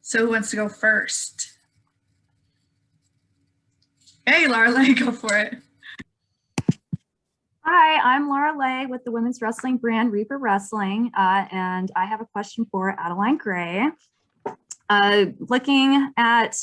So who wants to go first? Hey, Lorelei, go for it. Hi, I'm Laura Lay with the women's wrestling brand Reaper Wrestling, and I have a question for Adeline Gray. Looking at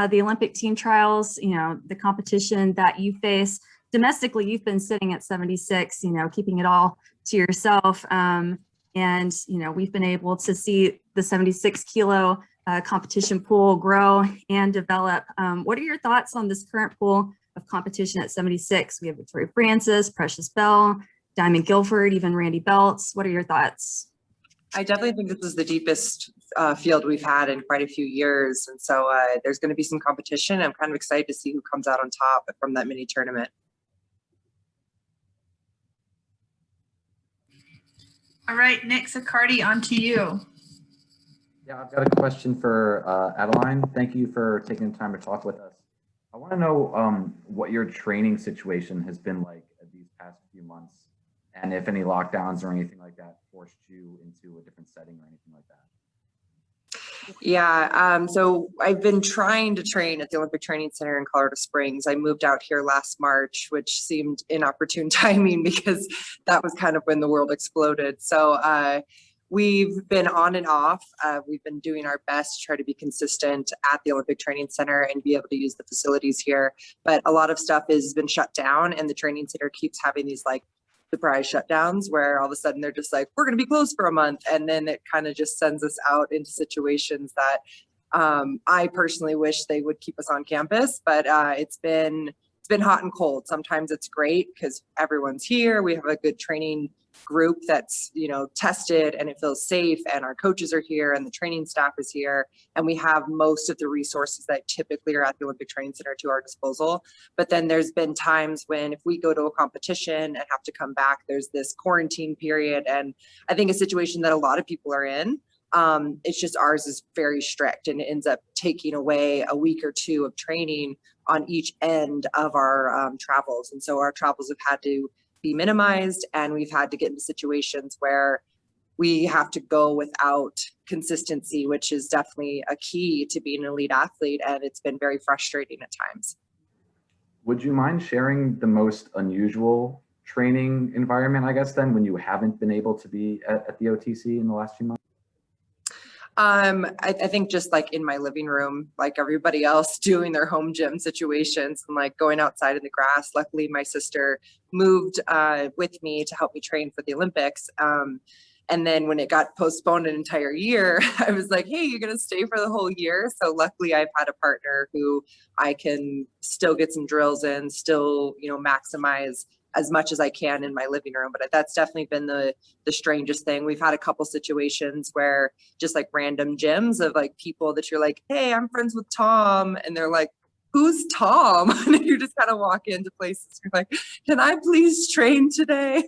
the Olympic team trials, the competition that you face domestically, you've been sitting at 76, keeping it all to yourself. And, we've been able to see the 76 kilo competition pool grow and develop. What are your thoughts on this current pool of competition at 76? We have Victoria Francis, Precious Bell, Diamond Guilford, even Randy Belts. What are your thoughts? I definitely think this is the deepest field we've had in quite a few years. And so there's going to be some competition. I'm kind of excited to see who comes out on top from that mini tournament. All right, Nick Siccardi, on to you. Yeah, I've got a question for Adeline. Thank you for taking the time to talk with us. I want to know what your training situation has been like these past few months, and if any lockdowns or anything like that forced you into a different setting or anything like that. Yeah, so I've been trying to train at the Olympic Training Center in Colorado Springs. I moved out here last March, which seemed inopportune timing because that was kind of when the world exploded. So we've been on and off. We've been doing our best to try to be consistent at the Olympic Training Center and be able to use the facilities here. But a lot of stuff has been shut down, and the training center keeps having these like surprise shutdowns where all of a sudden they're just like, we're going to be closed for a month. And then it kind of just sends us out into situations that I personally wish they would keep us on campus, but it's been hot and cold. Sometimes it's great because everyone's here. We have a good training group that's, tested and it feels safe, and our coaches are here and the training staff is here, and we have most of the resources that typically are at the Olympic Training Center to our disposal. But then there's been times when if we go to a competition and have to come back, there's this quarantine period. And I think a situation that a lot of people are in, it's just ours is very strict, and it ends up taking away a week or two of training on each end of our travels. And so our travels have had to be minimized, and we've had to get into situations where we have to go without consistency, which is definitely a key to being an elite athlete, and it's been very frustrating at times. Would you mind sharing the most unusual training environment, I guess, then, when you haven't been able to be at the OTC in the last few months? I think just like in my living room, like everybody else, doing their home gym situations and like going outside in the grass. Luckily, my sister moved with me to help me train for the Olympics. And then when it got postponed an entire year, I was like, hey, you're going to stay for the whole year. So luckily, I've had a partner who I can still get some drills in, still, maximize as much as I can in my living room. But that's definitely been the strangest thing. We've had a couple situations where just like random gyms of like people that you're like, hey, I'm friends with Tom. And they're like, who's Tom? And you just kind of walk into places, you're like, can I please train today?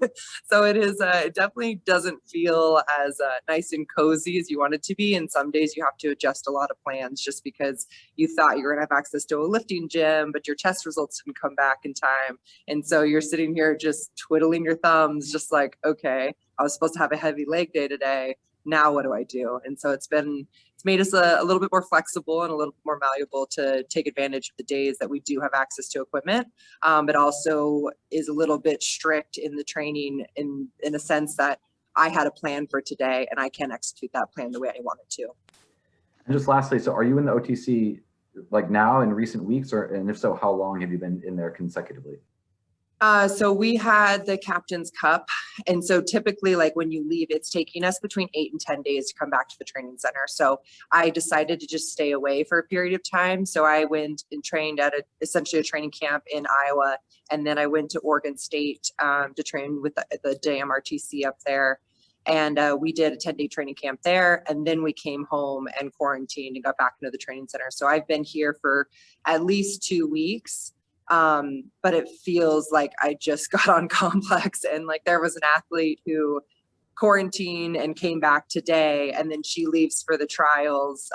So it is, it definitely doesn't feel as nice and cozy as you want it to be. And some days you have to adjust a lot of plans just because you thought you were gonna have access to a lifting gym, but your test results didn't come back in time. And so you're sitting here just twiddling your thumbs, just like, okay, I was supposed to have a heavy leg day today. Now what do I do? And so it's made us a little bit more flexible and a little bit more malleable to take advantage of the days that we do have access to equipment, but also is a little bit strict in the training in a sense that I had a plan for today and I can't execute that plan the way I wanted to. And just lastly, so are you in the OTC like now in recent weeks, and if so, how long have you been in there consecutively? So we had the Captain's Cup. And so typically like when you leave, it's taking us between 8 and 10 days to come back to the training center. So I decided to just stay away for a period of time. So I went and trained at essentially a training camp in Iowa. And then I went to Oregon State to train with the JMRTC up there. And we did a 10-day training camp there. And then we came home and quarantined and got back into the training center. So I've been here for at least 2 weeks. But it feels like I just got on complex, and like there was an athlete who quarantined and came back today, and then she leaves for the trials,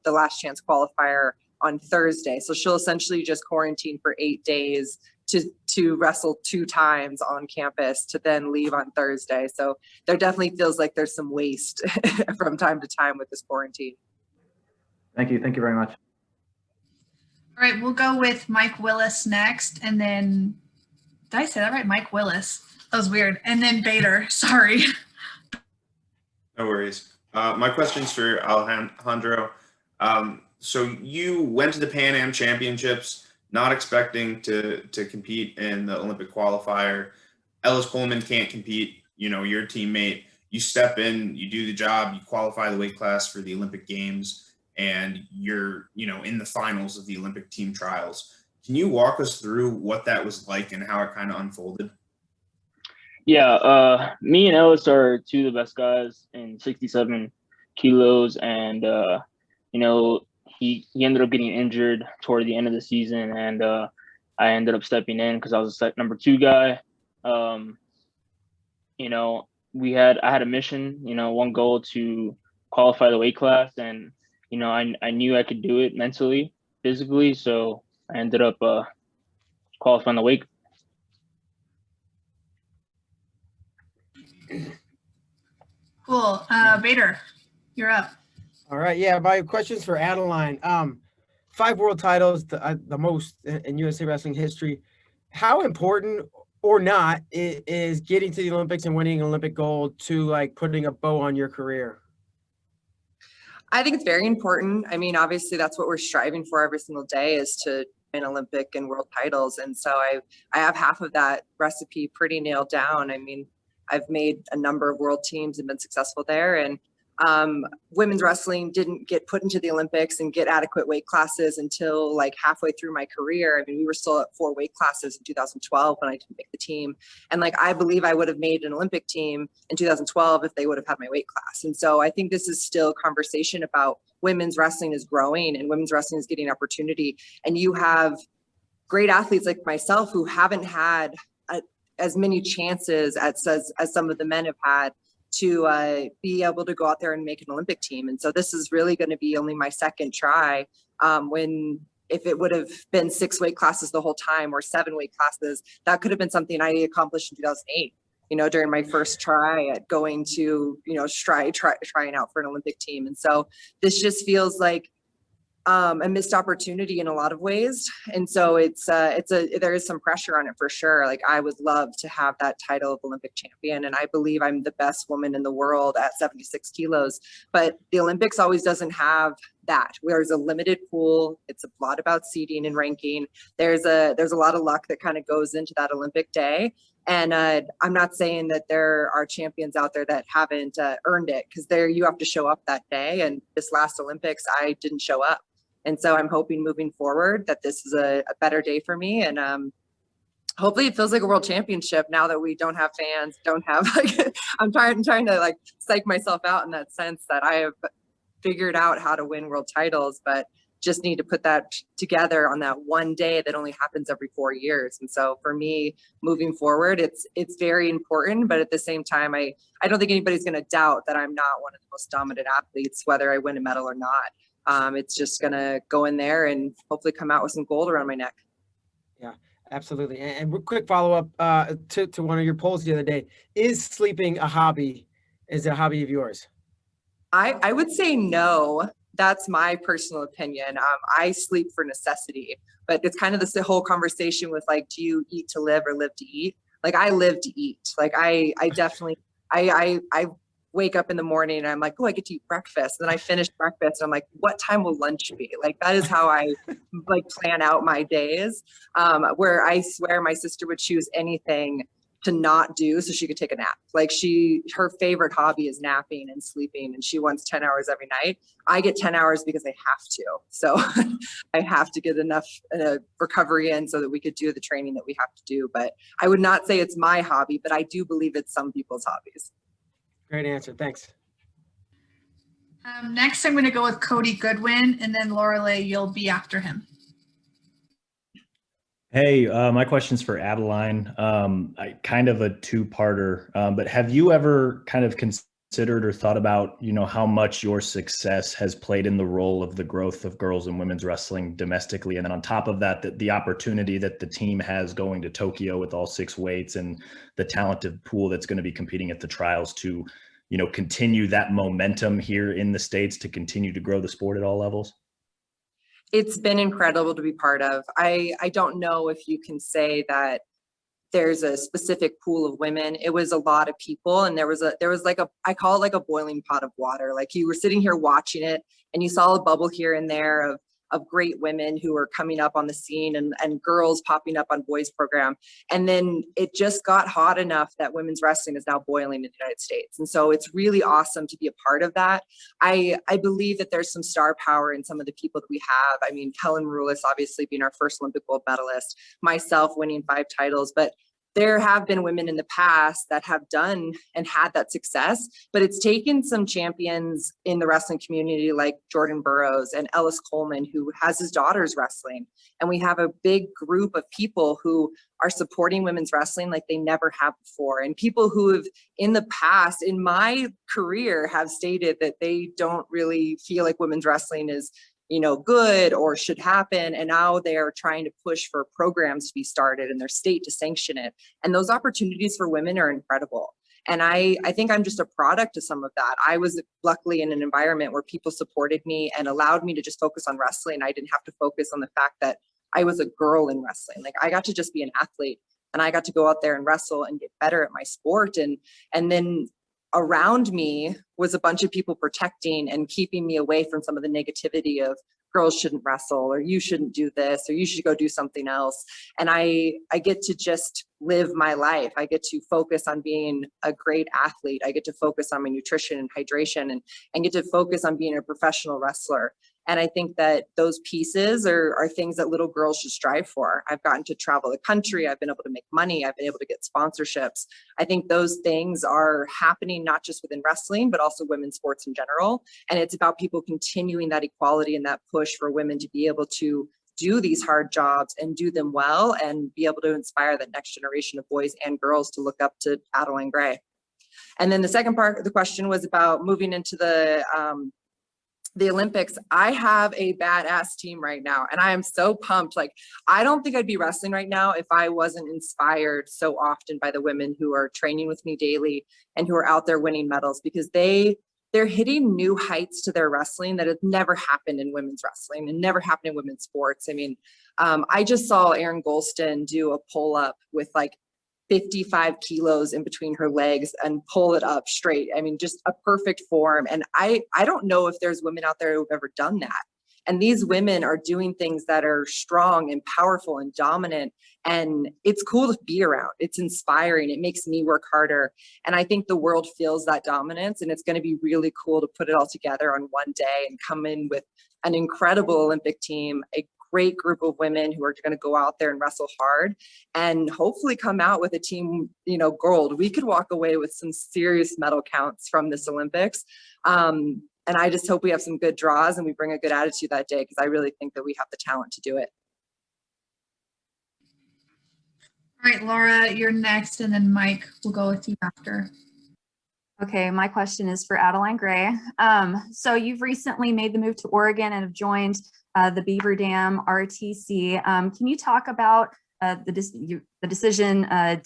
the last chance qualifier on Thursday. So she'll essentially just quarantine for 8 days to wrestle 2 times on campus to then leave on Thursday. So there definitely feels like there's some waste from time to time with this quarantine. Thank you. Thank you very much. All right, we'll go with Mike Willis next, and then, did I say that right? Mike Willis. That was weird. And then Bader, sorry. No worries. My question's for Alejandro. So you went to the Pan Am Championships not expecting to compete in the Olympic qualifier. Ellis Coleman can't compete, your teammate. You step in, you do the job, you qualify the weight class for the Olympic Games, and you're, in the finals of the Olympic team trials. Can you walk us through what that was like and how it kind of unfolded? Yeah, me and Ellis are two of the best guys in 67 kilos, and he ended up getting injured toward the end of the season, and I ended up stepping in because I was a number 2 guy. I had a mission, one goal to qualify the weight class, and I knew I could do it mentally, physically, so I ended up qualifying the weight. Cool. Bader, you're up. All right. Yeah. My question's for Adeline. 5 world titles, the most in USA Wrestling history. How important or not is getting to the Olympics and winning Olympic gold to like putting a bow on your career? I think it's very important. I mean, obviously that's what we're striving for every single day, is to win Olympic and world titles. And so I have half of that recipe pretty nailed down. I mean, I've made a number of world teams and been successful there. And women's wrestling didn't get put into the Olympics and get adequate weight classes until like halfway through my career. I mean, we were still at 4 weight classes in 2012 when I didn't make the team. And like, I believe I would have made an Olympic team in 2012 if they would have had my weight class. And so I think this is still a conversation about women's wrestling is growing and women's wrestling is getting opportunity. And you have great athletes like myself who haven't had as many chances as some of the men have had to be able to go out there and make an Olympic team. And so this is really going to be only my second try. If it would have been 6 weight classes the whole time or 7 weight classes, that could have been something I accomplished in 2008, during my first try at going to, trying out for an Olympic team. And so this just feels like a missed opportunity in a lot of ways. And so there is some pressure on it for sure. Like, I would love to have that title of Olympic champion. And I believe I'm the best woman in the world at 76 kilos, but the Olympics always doesn't have that. There's a limited pool. It's a lot about seeding and ranking. There's a lot of luck that kind of goes into that Olympic day. And I'm not saying that there are champions out there that haven't earned it, because you have to show up that day. And this last Olympics, I didn't show up. And so I'm hoping moving forward that this is a better day for me. And hopefully it feels like a world championship now that we don't have fans, I'm trying to like psych myself out in that sense that I have figured out how to win world titles, but just need to put that together on that one day that only happens every 4 years. And so for me, moving forward, it's very important, but at the same time, I don't think anybody's going to doubt that I'm not one of the most dominant athletes, whether I win a medal or not. It's just going to go in there and hopefully come out with some gold around my neck. Yeah, absolutely. And quick follow-up to one of your polls the other day. Is sleeping a hobby? Is it a hobby of yours? I would say no. That's my personal opinion. I sleep for necessity, but it's kind of this whole conversation with like, do you eat to live or live to eat? Like, I live to eat. Like, I definitely, I wake up in the morning and I'm like, oh, I get to eat breakfast. And then I finish breakfast and I'm like, what time will lunch be? Like, that is how I like plan out my days, where I swear my sister would choose anything to not do so she could take a nap. Like, her favorite hobby is napping and sleeping, and she wants 10 hours every night. I get 10 hours because I have to. So I have to get enough recovery in so that we could do the training that we have to do. But I would not say it's my hobby, but I do believe it's some people's hobbies. Great answer. Thanks. Next, I'm going to go with Cody Goodwin, and then Lorelei, you'll be after him. Hey, my question's for Adeline. Kind of a 2-parter, but have you ever kind of considered or thought about, how much your success has played in the role of the growth of girls and women's wrestling domestically? And then on top of that, the opportunity that the team has going to Tokyo with all 6 weights and the talented pool that's going to be competing at the trials to continue that momentum here in the States to continue to grow the sport at all levels? It's been incredible to be part of. I don't know if you can say that there's a specific pool of women. It was a lot of people, and there was like I call it like a boiling pot of water. Like you were sitting here watching it and you saw a bubble here and there of great women who were coming up on the scene, and girls popping up on boys program. And then it just got hot enough that women's wrestling is now boiling in the United States. And so it's really awesome to be a part of that. I believe that there's some star power in some of the people that we have. I mean, Helen Rulis obviously being our first Olympic gold medalist, myself winning 5 titles, but there have been women in the past that have done and had that success, but it's taken some champions in the wrestling community like Jordan Burroughs and Ellis Coleman, who has his daughters wrestling. And we have a big group of people who are supporting women's wrestling like they never have before. And people who have in the past, in my career, have stated that they don't really feel like women's wrestling is good or should happen. And now they're trying to push for programs to be started in their state to sanction it. And those opportunities for women are incredible. And I think I'm just a product of some of that. I was luckily in an environment where people supported me and allowed me to just focus on wrestling. I didn't have to focus on the fact that I was a girl in wrestling. Like I got to just be an athlete, and I got to go out there and wrestle and get better at my sport. And then around me was a bunch of people protecting and keeping me away from some of the negativity of girls shouldn't wrestle, or you shouldn't do this, or you should go do something else. And I get to just live my life. I get to focus on being a great athlete. I get to focus on my nutrition and hydration, and get to focus on being a professional wrestler. And I think that those pieces are things that little girls should strive for. I've gotten to travel the country. I've been able to make money. I've been able to get sponsorships. I think those things are happening not just within wrestling, but also women's sports in general. And it's about people continuing that equality and that push for women to be able to do these hard jobs and do them well, and be able to inspire the next generation of boys and girls to look up to Adeline Gray. And then the second part of the question was about moving into the Olympics. I have a badass team right now, and I am so pumped. Like, I don't think I'd be wrestling right now if I wasn't inspired so often by the women who are training with me daily and who are out there winning medals, because they're hitting new heights to their wrestling that has never happened in women's wrestling and never happened in women's sports. I mean, I just saw Erin Golston do a pull up with like 55 kilos in between her legs and pull it up straight. I mean, just a perfect form. And I don't know if there's women out there who've ever done that. And these women are doing things that are strong and powerful and dominant. And it's cool to be around. It's inspiring. It makes me work harder. And I think the world feels that dominance. And it's going to be really cool to put it all together on one day and come in with an incredible Olympic team, a great group of women who are going to go out there and wrestle hard, and hopefully come out with a team, gold. We could walk away with some serious medal counts from this Olympics. And I just hope we have some good draws and we bring a good attitude that day, because I really think that we have the talent to do it. All right, Laura, you're next, and then Mike, we'll go with you after. Okay, my question is for Adeline Gray. So you've recently made the move to Oregon and have joined the Beaver Dam RTC. Can you talk about the decision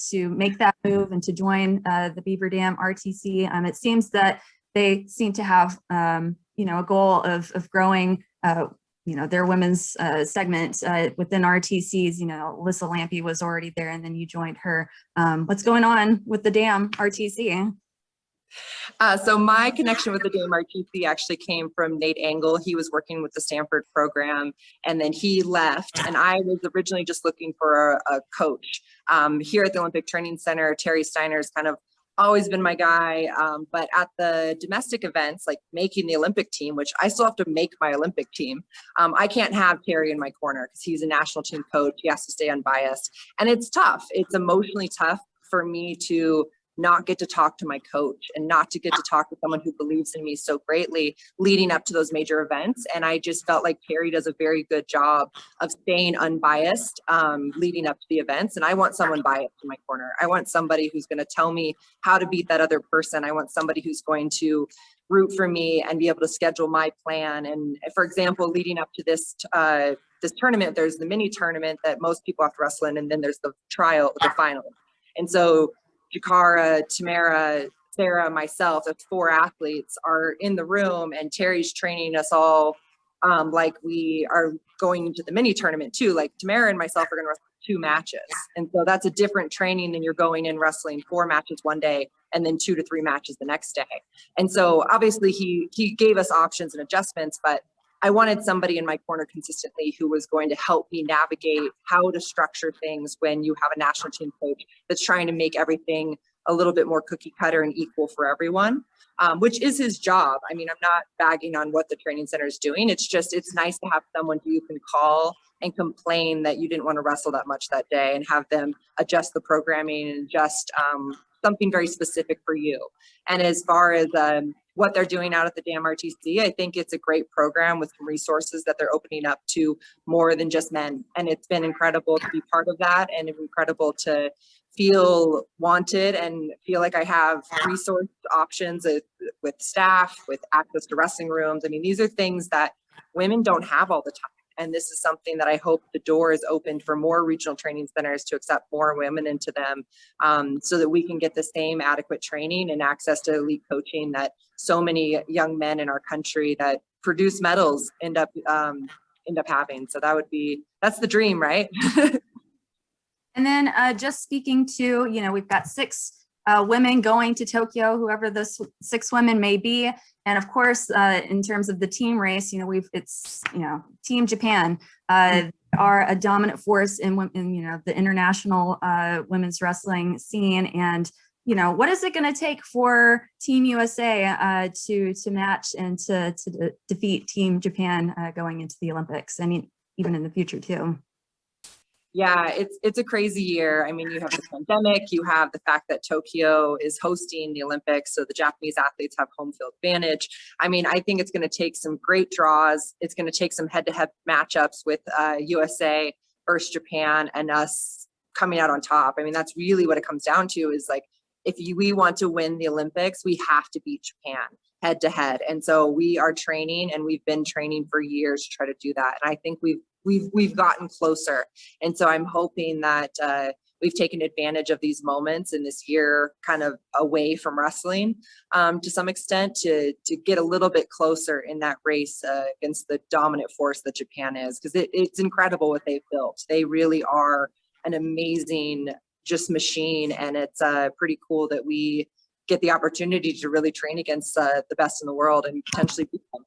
to make that move and to join the Beaver Dam RTC? It seems that they seem to have, a goal of growing, their women's segment within RTCs. Alyssa Lampy was already there, and then you joined her. What's going on with the Dam RTC? So my connection with the Dam RTC actually came from Nate Angle. He was working with the Stanford program, and then he left. And I was originally just looking for a coach. Here at the Olympic Training Center, Terry Steiner's kind of always been my guy. But at the domestic events, like making the Olympic team, which I still have to make my Olympic team, I can't have Terry in my corner because he's a national team coach. He has to stay unbiased. And it's tough. It's emotionally tough for me to not get to talk to my coach and not to get to talk to someone who believes in me so greatly leading up to those major events. And I just felt like Terry does a very good job of staying unbiased leading up to the events. And I want someone biased in my corner. I want somebody who's going to tell me how to beat that other person. I want somebody who's going to root for me and be able to schedule my plan. And for example, leading up to this tournament, there's the mini tournament that most people have to wrestle in, and then there's the final. And so Jakara, Tamara, Sarah, myself, as 4 athletes are in the room, and Terry's training us all like we are going into the mini tournament too. Like Tamara and myself are going to wrestle 2 matches. And so that's a different training than you're going in wrestling 4 matches one day and then 2 to 3 matches the next day. And so obviously he gave us options and adjustments, but I wanted somebody in my corner consistently who was going to help me navigate how to structure things when you have a national team coach that's trying to make everything a little bit more cookie cutter and equal for everyone, which is his job. I mean, I'm not bagging on what the training center is doing. It's just, it's nice to have someone who you can call and complain that you didn't want to wrestle that much that day and have them adjust the programming and adjust something very specific for you. And as far as what they're doing out at the Dam RTC, I think it's a great program with some resources that they're opening up to more than just men. And it's been incredible to be part of that, and incredible to feel wanted and feel like I have resource options with staff, with access to wrestling rooms. I mean, these are things that women don't have all the time. And this is something that I hope the door is opened for more regional training centers to accept more women into them, so that we can get the same adequate training and access to elite coaching that so many young men in our country that produce medals end up having. So that's the dream, right? And then just speaking to, we've got 6 women going to Tokyo, whoever those 6 women may be. And of course, in terms of the team race, it's Team Japan are a dominant force in the international women's wrestling scene. And, what is it going to take for Team USA to match and to defeat Team Japan going into the Olympics? I mean, even in the future too. Yeah, it's a crazy year. I mean, you have the pandemic, you have the fact that Tokyo is hosting the Olympics, so the Japanese athletes have home field advantage. I mean, I think it's going to take some great draws. It's going to take some head-to-head matchups with USA versus Japan, and us coming out on top. I mean, that's really what it comes down to, is like, if we want to win the Olympics, we have to beat Japan head to head. And so we are training, and we've been training for years to try to do that. And I think we've gotten closer. And so I'm hoping that we've taken advantage of these moments in this year, kind of away from wrestling to some extent, to get a little bit closer in that race against the dominant force that Japan is, because it's incredible what they've built. They really are an amazing just machine. And it's pretty cool that we get the opportunity to really train against the best in the world and potentially beat them.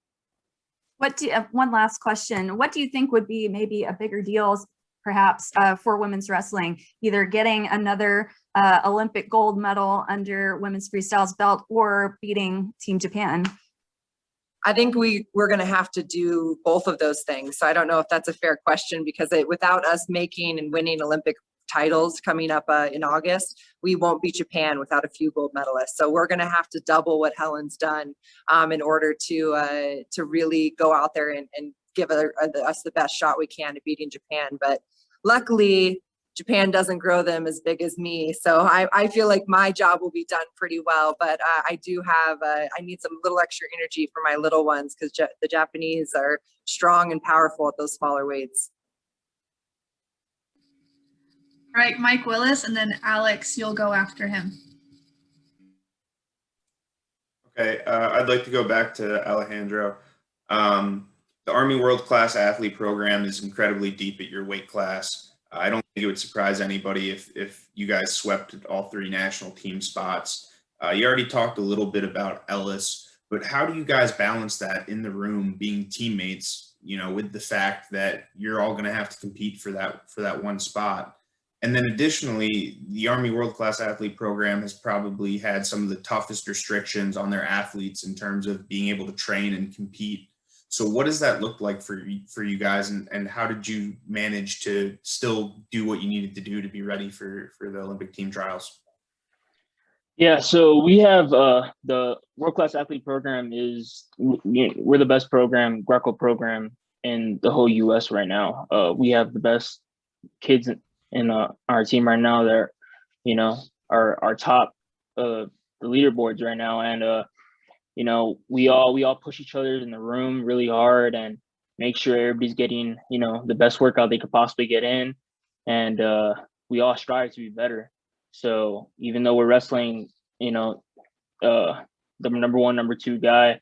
One last question. What do you think would be maybe a bigger deal, perhaps, for women's wrestling, either getting another Olympic gold medal under women's freestyles belt or beating Team Japan? I think we're going to have to do both of those things. So I don't know if that's a fair question, because without us making and winning Olympic titles coming up in August, we won't beat Japan without a few gold medalists. So we're going to have to double what Helen's done in order to really go out there and give us the best shot we can at beating Japan. But luckily, Japan doesn't grow them as big as me. So I feel like my job will be done pretty well, but I do have, I need some little extra energy for my little ones, because the Japanese are strong and powerful at those smaller weights. All right, Mike Willis, and then Alex, you'll go after him. Okay, I'd like to go back to Alejandro. The Army World Class Athlete Program is incredibly deep at your weight class. I don't think it would surprise anybody if you guys swept all 3 national team spots. You already talked a little bit about Ellis, but how do you guys balance that in the room, being teammates, with the fact that you're all going to have to compete for that one spot? And then additionally, the Army World Class Athlete Program has probably had some of the toughest restrictions on their athletes in terms of being able to train and compete. So what does that look like for you guys, and how did you manage to still do what you needed to do to be ready for the Olympic team trials? Yeah, so we have the World Class Athlete Program we're the best program, Greco program in the whole U.S. right now. We have the best kids in our team right now. They're, our top the leaderboards right now, and we all push each other in the room really hard and make sure everybody's getting the best workout they could possibly get in, and we all strive to be better. So even though we're wrestling the number one, number two guy,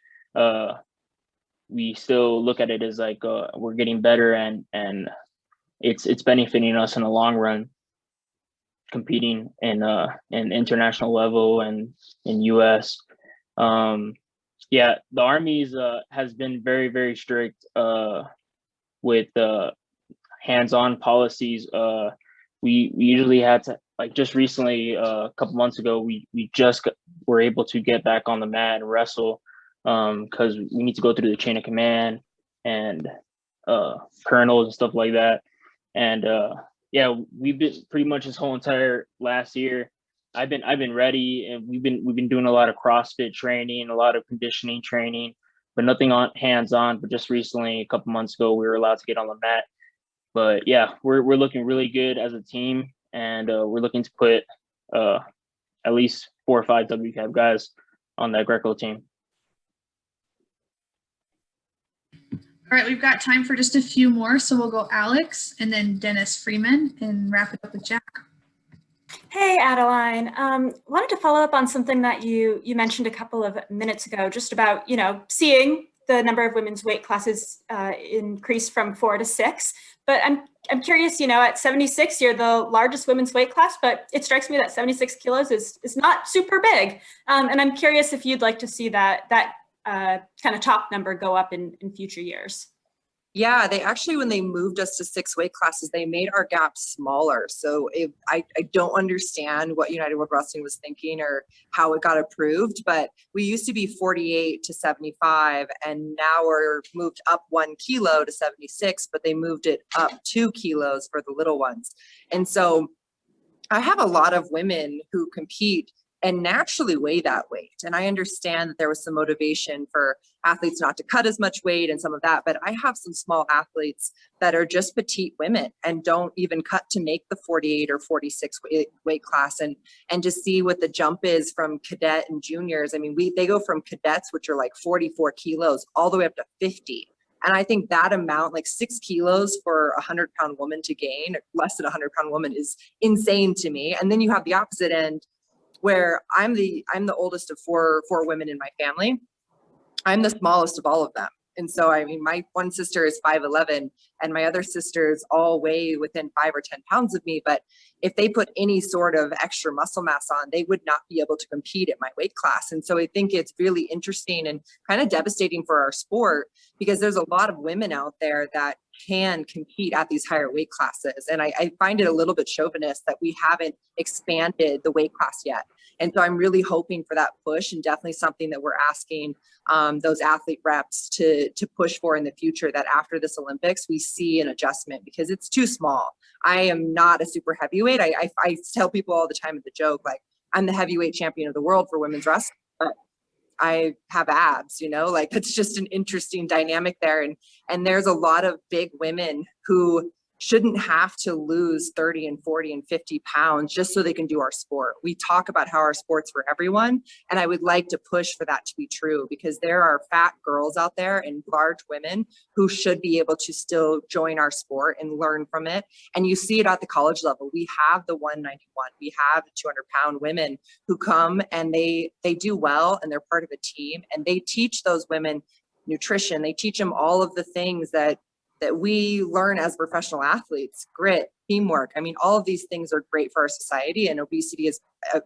we still look at it as like we're getting better, and it's benefiting us in the long run, competing in international level and in US. Yeah, the Army's has been very, very strict with hands-on policies. We usually had to, like, just recently, a couple months ago, we just were able to get back on the mat and wrestle because we need to go through the chain of command and colonels and stuff like that. And yeah, we've been pretty much this whole entire last year. I've been ready, and we've been doing a lot of CrossFit training, a lot of conditioning training, but nothing on hands-on. But just recently, a couple months ago, we were allowed to get on the mat. But yeah, we're looking really good as a team, and we're looking to put at least 4 or 5 WCAP guys on that Greco team. All right, we've got time for just a few more, so we'll go Alex and then Dennis Freeman and wrap it up with Jack. Hey, Adeline. Wanted to follow up on something that you mentioned a couple of minutes ago, just about, seeing the number of women's weight classes increase from 4 to 6. But I'm curious, at 76, you're the largest women's weight class, but it strikes me that 76 kilos is not super big. And I'm curious if you'd like to see that kind of top number go up in future years. Yeah, they actually, when they moved us to 6 weight classes, they made our gap smaller. So I don't understand what United World Wrestling was thinking or how it got approved, but we used to be 48 to 75, and now we're moved up 1 kilo to 76, but they moved it up 2 kilos for the little ones. And so I have a lot of women who compete and naturally weigh that weight. And I understand that there was some motivation for athletes not to cut as much weight and some of that, but I have some small athletes that are just petite women and don't even cut to make the 48 or 46 weight class. And to see what the jump is from cadet and juniors. I mean, they go from cadets, which are like 44 kilos, all the way up to 50. And I think that amount, like 6 kilos for a 100-pound woman to gain, less than a 100-pound woman, is insane to me. And then you have the opposite end, where I'm the oldest of four women in my family. I'm the smallest of all of them. And so, I mean, my one sister is 5'11", and my other sisters all weigh within 5 or 10 pounds of me. But if they put any sort of extra muscle mass on, they would not be able to compete at my weight class. And so I think it's really interesting and kind of devastating for our sport, because there's a lot of women out there that can compete at these higher weight classes. And I find it a little bit chauvinist that we haven't expanded the weight class yet. And so I'm really hoping for that push, and definitely something that we're asking those athlete reps to push for in the future, that after this Olympics, we see an adjustment, because it's too small. I am not a super heavyweight. I tell people all the time at the joke, like, I'm the heavyweight champion of the world for women's wrestling, but I have abs, like, it's just an interesting dynamic there. And there's a lot of big women who shouldn't have to lose 30 and 40 and 50 pounds just so they can do our sport. We talk about how our sport's for everyone, and I would like to push for that to be true, because there are fat girls out there and large women who should be able to still join our sport and learn from it. And you see it at the college level. We have the 191, we have the 200-pound women who come and they do well, and they're part of a team, and they teach those women nutrition. They teach them all of the things that we learn as professional athletes: grit, teamwork. I mean, all of these things are great for our society, and obesity is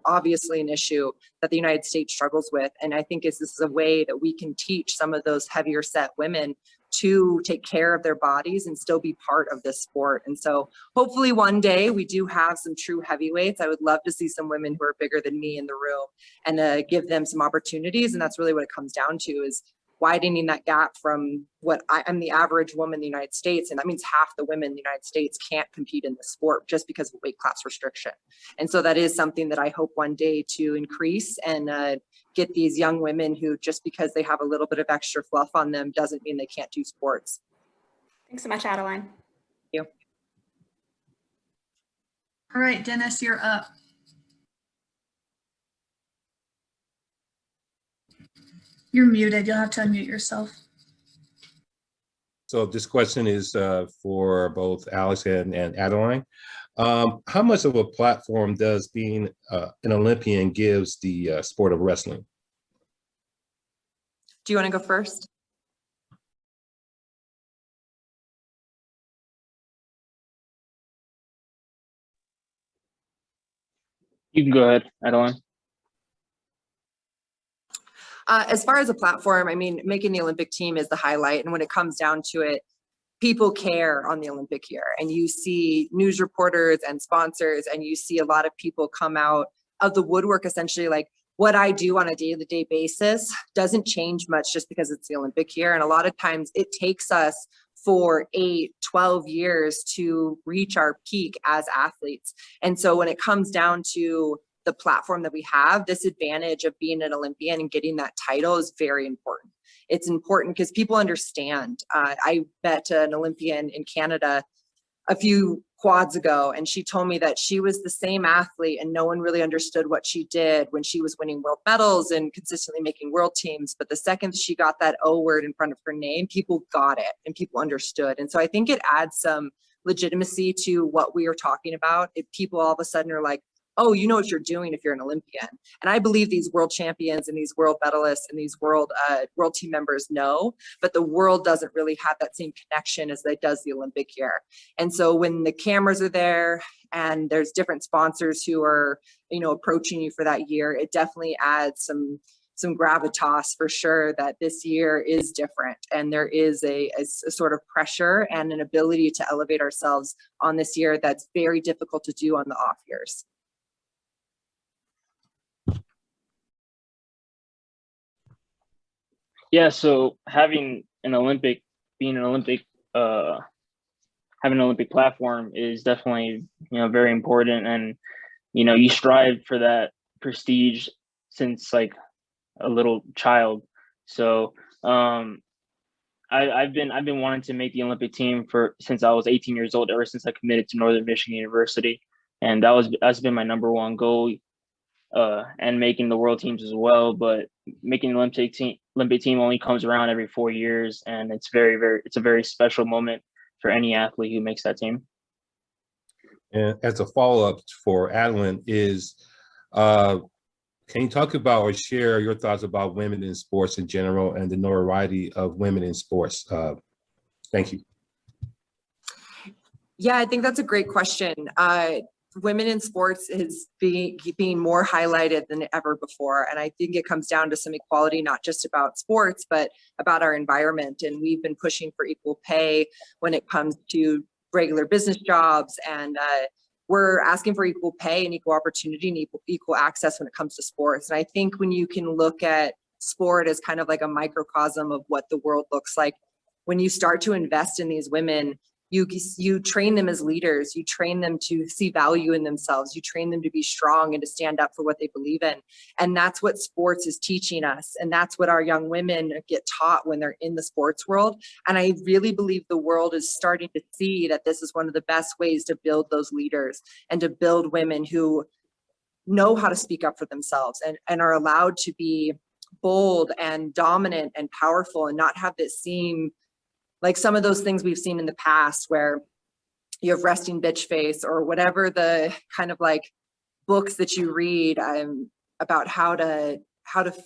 obviously an issue that the United States struggles with. And I think this is a way that we can teach some of those heavier set women to take care of their bodies and still be part of this sport. And so hopefully one day we do have some true heavyweights. I would love to see some women who are bigger than me in the room and give them some opportunities. And that's really what it comes down to, is widening that gap from what I'm the average woman in the United States. And that means half the women in the United States can't compete in the sport just because of weight class restriction. And so that is something that I hope one day to increase and get these young women who, just because they have a little bit of extra fluff on them doesn't mean they can't do sports. Thanks so much, Adeline. Thank you. All right, Dennis, you're up. You're muted. You'll have to unmute yourself. So this question is for both Alex and Adeline. How much of a platform does being an Olympian gives the sport of wrestling? Do you want to go first? You can go ahead, Adeline. As far as a platform, I mean, making the Olympic team is the highlight. And when it comes down to it, people care on the Olympic year. And you see news reporters and sponsors, and you see a lot of people come out of the woodwork, essentially. Like, what I do on a day-to-day basis doesn't change much just because it's the Olympic year. And a lot of times it takes us for 8, 12 years to reach our peak as athletes. And so when it comes down to the platform that we have, this advantage of being an Olympian and getting that title is very important. It's important because people understand. I met an Olympian in Canada a few quads ago, and she told me that she was the same athlete and no one really understood what she did when she was winning world medals and consistently making world teams. But the second she got that O word in front of her name, people got it and people understood. And so I think it adds some legitimacy to what we are talking about. If people all of a sudden are like, oh, you know what you're doing if you're an Olympian. And I believe these world champions and these world medalists and these world team members know, but the world doesn't really have that same connection as it does the Olympic year. And so when the cameras are there and there's different sponsors who are, approaching you for that year, it definitely adds some gravitas for sure that this year is different. And there is a sort of pressure and an ability to elevate ourselves on this year that's very difficult to do on the off years. Yeah, so having an Olympic platform is definitely, very important. And, you strive for that prestige since like a little child. So I've been wanting to make the Olympic team since I was 18 years old, ever since I committed to Northern Michigan University. And that's been my number one goal. And making the world teams as well, but making the Olympic team only comes around every 4 years, and it's a very special moment for any athlete who makes that team. And as a follow-up for Adeline is, can you talk about or share your thoughts about women in sports in general and the notoriety of women in sports? Thank you. Yeah, I think that's a great question. Women in sports is being more highlighted than ever before. And I think it comes down to some equality, not just about sports, but about our environment. And we've been pushing for equal pay when it comes to regular business jobs. And we're asking for equal pay and equal opportunity and equal access when it comes to sports. And I think when you can look at sport as kind of like a microcosm of what the world looks like, when you start to invest in these women, you train them as leaders, you train them to see value in themselves, you train them to be strong and to stand up for what they believe in. And that's what sports is teaching us. And that's what our young women get taught when they're in the sports world. And I really believe the world is starting to see that this is one of the best ways to build those leaders and to build women who know how to speak up for themselves and are allowed to be bold and dominant and powerful and not have this seem like some of those things we've seen in the past where you have resting bitch face or whatever the kind of like books that you read about how to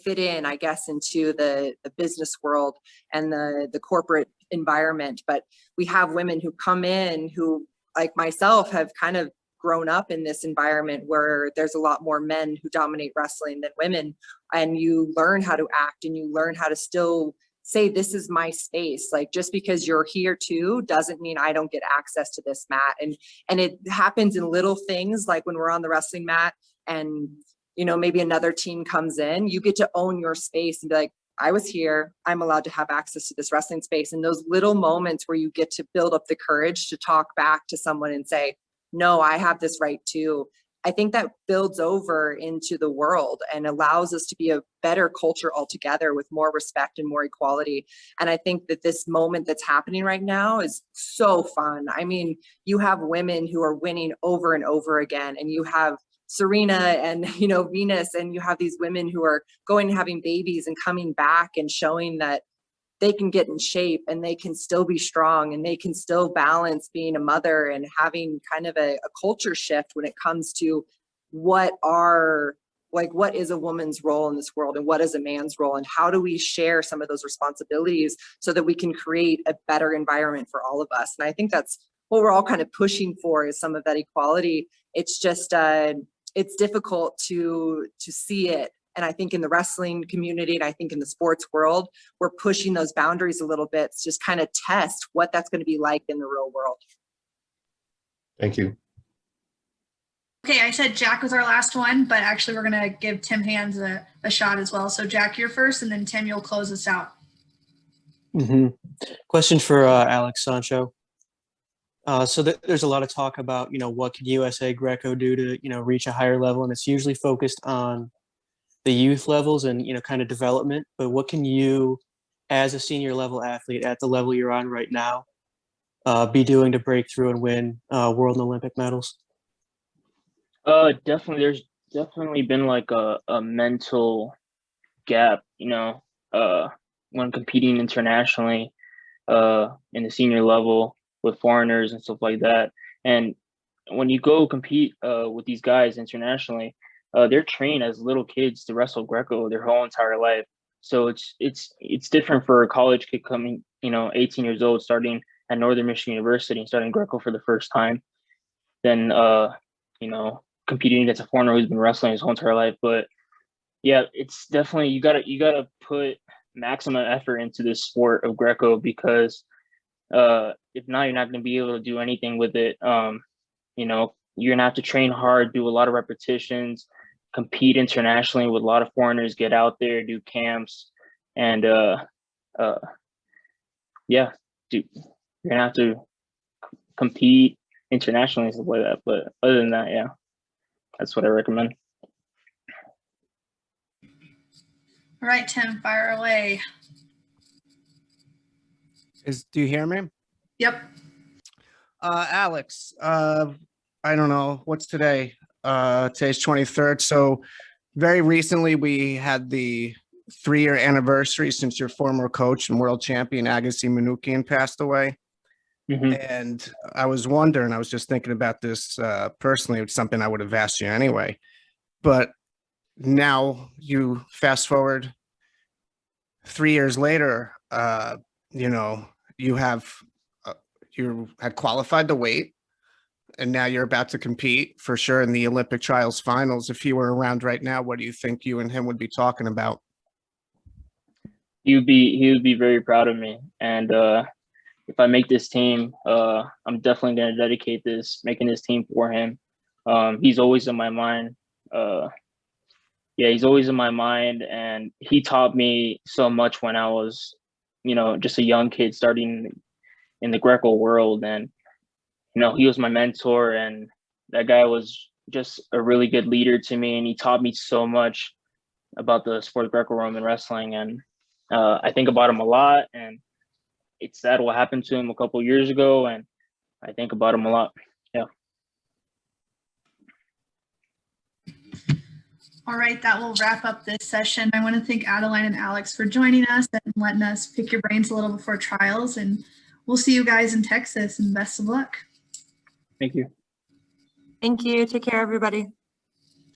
fit in, I guess, into the business world and the corporate environment. But we have women who come in who, like myself, have kind of grown up in this environment where there's a lot more men who dominate wrestling than women. And you learn how to act and you learn how to still say, this is my space. Like, just because you're here too doesn't mean I don't get access to this mat. And it happens in little things, like when we're on the wrestling mat and maybe another team comes in, you get to own your space and be like, I was here, I'm allowed to have access to this wrestling space. And those little moments where you get to build up the courage to talk back to someone and say, no, I have this right too. I think that builds over into the world and allows us to be a better culture altogether with more respect and more equality. And I think that this moment that's happening right now is so fun. I mean, you have women who are winning over and over again, and you have Serena and, Venus, and you have these women who are going and having babies and coming back and showing that they can get in shape and they can still be strong and they can still balance being a mother and having kind of a culture shift when it comes to what our like what is a woman's role in this world and what is a man's role, and how do we share some of those responsibilities so that we can create a better environment for all of us. And I think that's what we're all kind of pushing for, is some of that equality. It's just it's difficult to see it. And I think in the wrestling community, and I think in the sports world, we're pushing those boundaries a little bit to just kind of test what that's going to be like in the real world. Thank you. Okay, I said Jack was our last one, but actually we're going to give Tim Hands a shot as well. So Jack, you're first, and then Tim, you'll close us out. Question for Alex Sancho. So there's a lot of talk about, what can USA Greco do to, reach a higher level, and it's usually focused on the youth levels and, kind of development. But what can you, as a senior level athlete at the level you're on right now, be doing to break through and win world and Olympic medals? Definitely, there's definitely been like a mental gap, when competing internationally in the senior level with foreigners and stuff like that. And when you go compete with these guys internationally, they're trained as little kids to wrestle Greco their whole entire life. So it's different for a college kid coming, 18 years old, starting at Northern Michigan University and starting Greco for the first time, than competing against a foreigner who's been wrestling his whole entire life. But yeah, it's definitely, you gotta put maximum effort into this sport of Greco, because if not, you're not going to be able to do anything with it. You're going to have to train hard, do a lot of repetitions, compete internationally with a lot of foreigners, get out there, do camps, and you're going to have to compete internationally and stuff like that. But other than that, yeah, that's what I recommend. All right, Tim, fire away. Do you hear me? Yep. Alex, I don't know, what's today? Today's 23rd. So very recently we had the 3-year anniversary since your former coach and world champion Agassi Manoukian passed away. And I was wondering, I was just thinking about this personally. It's something I would have asked you anyway. But now you fast forward 3 years later, you had qualified to weight, and now you're about to compete for sure in the Olympic trials finals. If he were around right now, what do you think you and him would be talking about? He would be very proud of me. And if I make this team, I'm definitely going to dedicate making this team for him. He's always in my mind. He's always in my mind, and he taught me so much when I was, just a young kid starting in the Greco world. And, he was my mentor, and that guy was just a really good leader to me. And he taught me so much about the sport of Greco-Roman wrestling. And I think about him a lot, and it's sad what happened to him a couple of years ago. And I think about him a lot. Yeah. All right, that will wrap up this session. I want to thank Adeline and Alex for joining us and letting us pick your brains a little before trials. And we'll see you guys in Texas, and best of luck. Thank you. Thank you. Take care, everybody.